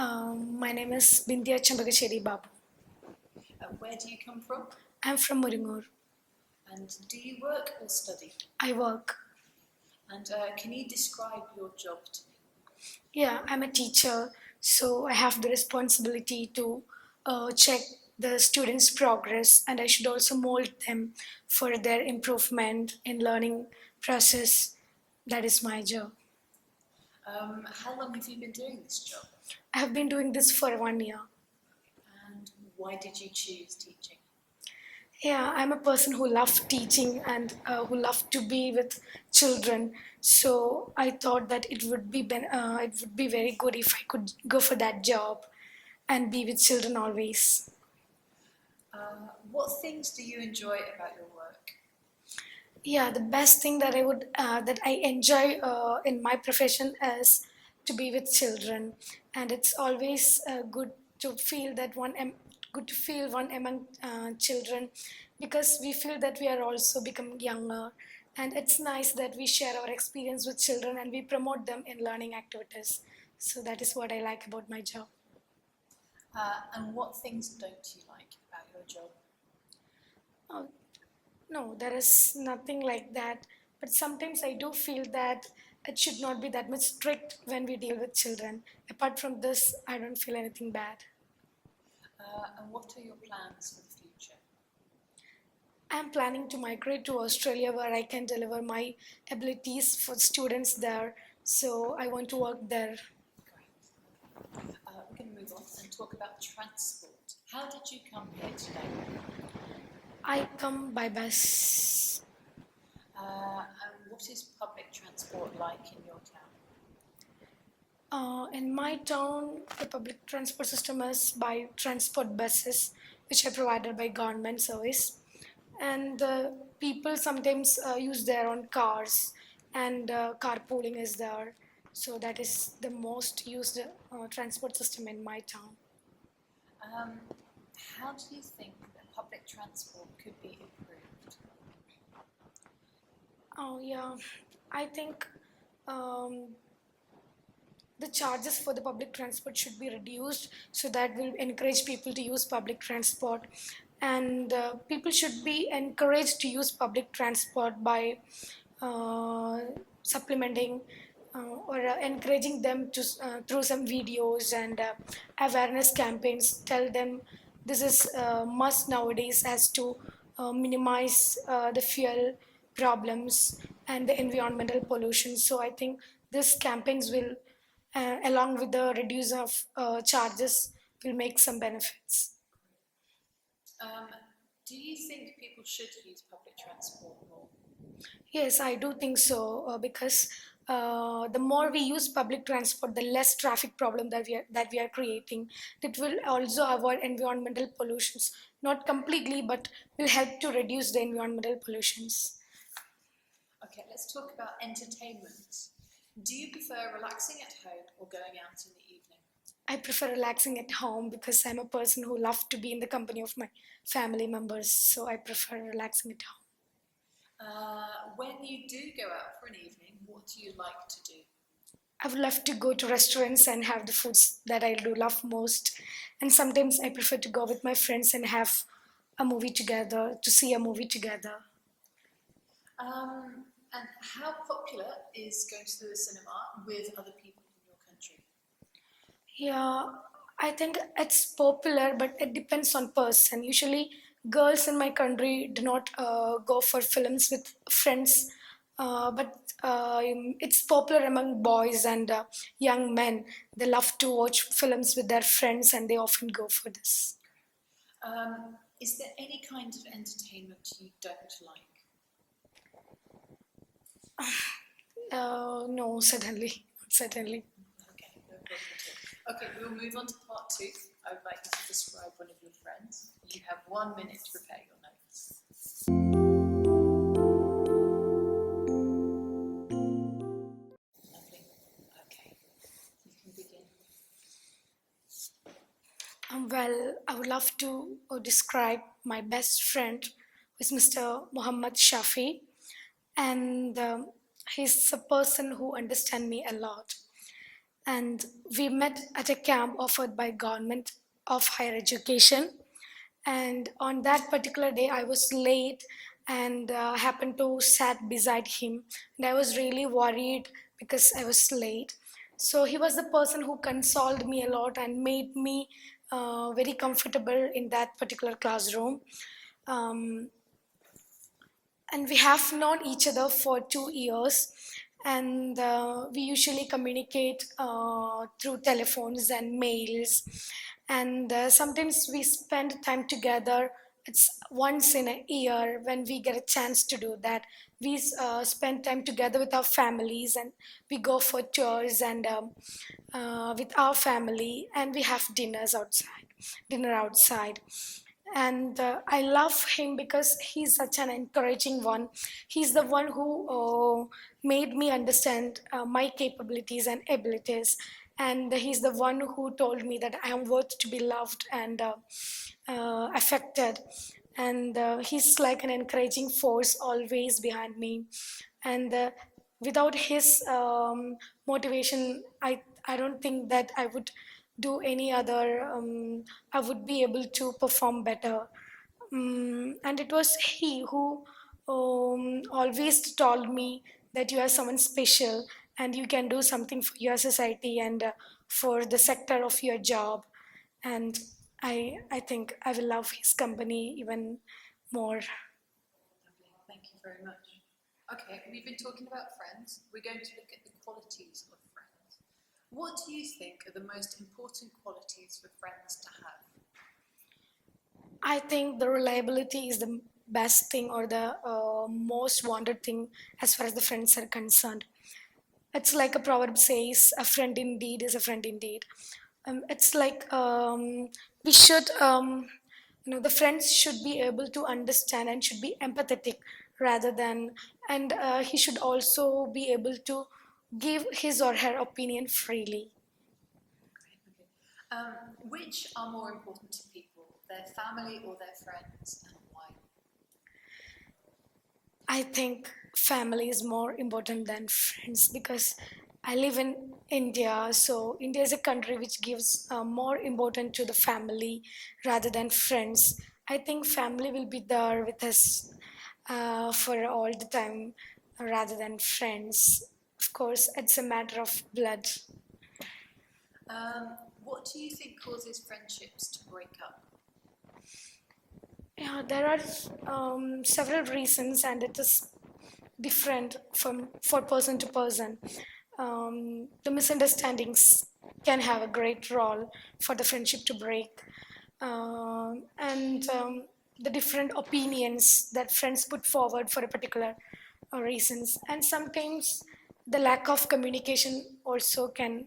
My name is Bindya Chambagacheri Babu. Where do you come from? I'm from Muringur. And do you work or study? I work. And can you describe your job to me? Yeah, I'm a teacher, so I have the responsibility to check the students' progress, and I should also mold them for their improvement in learning process. That is my job. How long have you been doing this job? I have been doing this for 1 year. And why did you choose teaching? Yeah, I'm a person who loves teaching and who loves to be with children. So I thought that it would be very good if I could go for that job and be with children always. What things do you enjoy about your work? Yeah, the best thing that I enjoy in my profession is to be with children, and it's always good to feel that good to feel one among children, because we feel that we are also becoming younger, and it's nice that we share our experience with children and we promote them in learning activities. So that is what I like about my job. And what things don't you like about your job? Uh, No, there is nothing like that. But sometimes I do feel that it should not be that much strict when we deal with children. Apart from this, I don't feel anything bad. And what are your plans for the future? I'm planning to migrate to Australia where I can deliver my abilities for students there. So I want to work there. Great. We're going to move on and talk about transport. How did you come here today? I come by bus. And what is public transport like in your town? In my town, the public transport system is by transport buses, which are provided by government service. And the people sometimes use their own cars, and carpooling is there. So that is the most used transport system in my town. Um, how do you think that public transport could be improved? Oh yeah, I think the charges for the public transport should be reduced, so that will encourage people to use public transport, and people should be encouraged to use public transport by uh, supplementing or encouraging them to through some videos and awareness campaigns, tell them this is must nowadays as to minimize the fuel problems and the environmental pollution. So I think these campaigns will, along with the reduce of charges, will make some benefits. Um, do you think people should use public transport more? Yes, I do think so, because the more we use public transport, the less traffic problem that we are creating. It will also avoid environmental pollutions, not completely, but will help to reduce the environmental pollutions. Okay, let's talk about entertainment. Do you prefer relaxing at home or going out in the evening? I prefer relaxing at home because I'm a person who loves to be in the company of my family members, so I prefer relaxing at home. When you do go out for an evening, what do you like to do? I would love to go to restaurants and have the foods that I do love most. And sometimes I prefer to go with my friends and have a movie together, to see a movie together. And how popular is going to the cinema with other people in your country? Yeah, I think it's popular, but it depends on person. Usually, girls in my country do not go for films with friends, but it's popular among boys and young men. They love to watch films with their friends, and they often go for this. Is there any kind of entertainment you don't like? No, certainly, certainly. Okay, no problem at all. Okay, we'll move on to part two. I would like you to describe one of your friends. You have 1 minute to prepare your notes. Lovely. Okay, you can begin. Well, I would love to describe my best friend, who is Mr. Muhammad Shafi, and he's a person who understands me a lot. and we met at a camp offered by government of higher education. And on that particular day I was late and happened to sat beside him, and I was really worried because I was late. So he was the person who consoled me a lot and made me very comfortable in that particular classroom. um, and we have known each other for 2 years, and we usually communicate through telephones and mails, and sometimes we spend time together. It's once in a year when we get a chance to do that. We spend time together with our families, and we go for tours and with our family, and we have dinner outside. And I love him because he's such an encouraging one. He's the one who made me understand my capabilities and abilities, and he's the one who told me that I am worth to be loved and affected. And he's like an encouraging force always behind me. And without his motivation, I don't think that I would do any other, I would be able to perform better. And it was he who always told me that you are someone special and you can do something for your society and for the sector of your job. And I think I will love his company even more. Lovely, thank you very much. Okay, we've been talking about friends. We're going to look at the qualities of friends. What do you think are the most important qualities for friends to have? I think the reliability is the best thing or the most wanted thing as far as the friends are concerned. It's like a proverb says, a friend indeed is a friend indeed. It's like we should, the friends should be able to understand and should be empathetic rather than, and he should also be able to give his or her opinion freely. Great, okay. Which are more important to people, their family or their friends, and why? I think family is more important than friends because I live in India. So India is a country which gives more importance to the family rather than friends. I think family will be there with us for all the time rather than friends. Of course, it's a matter of blood. What do you think causes friendships to break up? Yeah, there are several reasons, and it is different from for person to person. The misunderstandings can have a great role for the friendship to break, and the different opinions that friends put forward for a particular reasons, and sometimes the lack of communication also can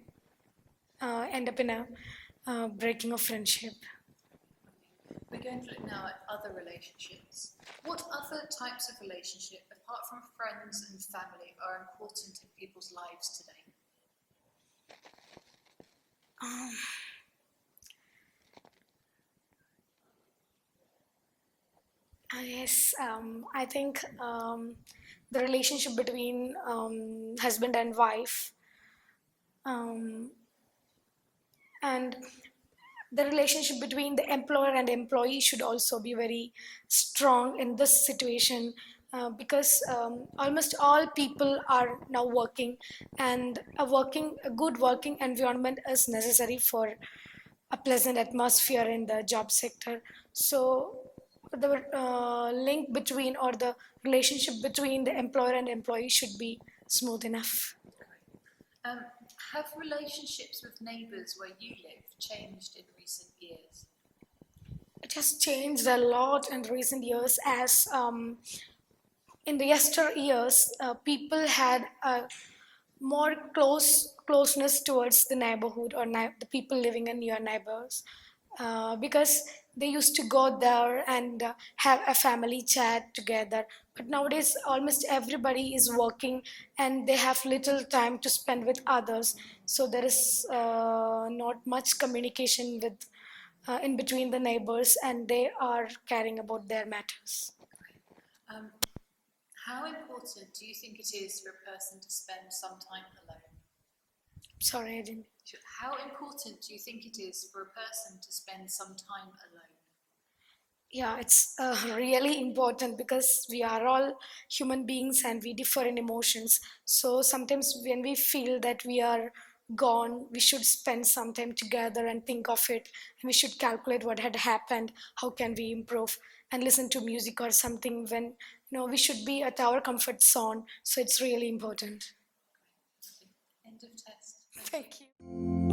end up in a breaking of friendship. We're going to look now at other relationships. What other types of relationship, apart from friends and family, are important in people's lives today? Yes, I think the relationship between husband and wife, um, and the relationship between the employer and employee should also be very strong in this situation, because almost all people are now working, and a good working environment is necessary for a pleasant atmosphere in the job sector. So the link between or the relationship between the employer and employee should be smooth enough. Um, have relationships with neighbours where you live changed in recent years? It has changed a lot in recent years as in the yester years, people had a more closeness towards the neighborhood or the people living in your neighbors, because they used to go there and have a family chat together. But nowadays almost everybody is working and they have little time to spend with others, so there is not much communication with in between the neighbors, and they are caring about their matters. Um, how important do you think it is for a person to spend some time alone? Sorry, I didn't. How important do you think it is for a person to spend some time alone? Yeah, it's really important because we are all human beings and we differ in emotions. So sometimes when we feel that we are gone, we should spend some time together and think of it. And we should calculate what had happened, how can we improve, and listen to music or something when we should be at our comfort zone. So it's really important. End of test. Thank you.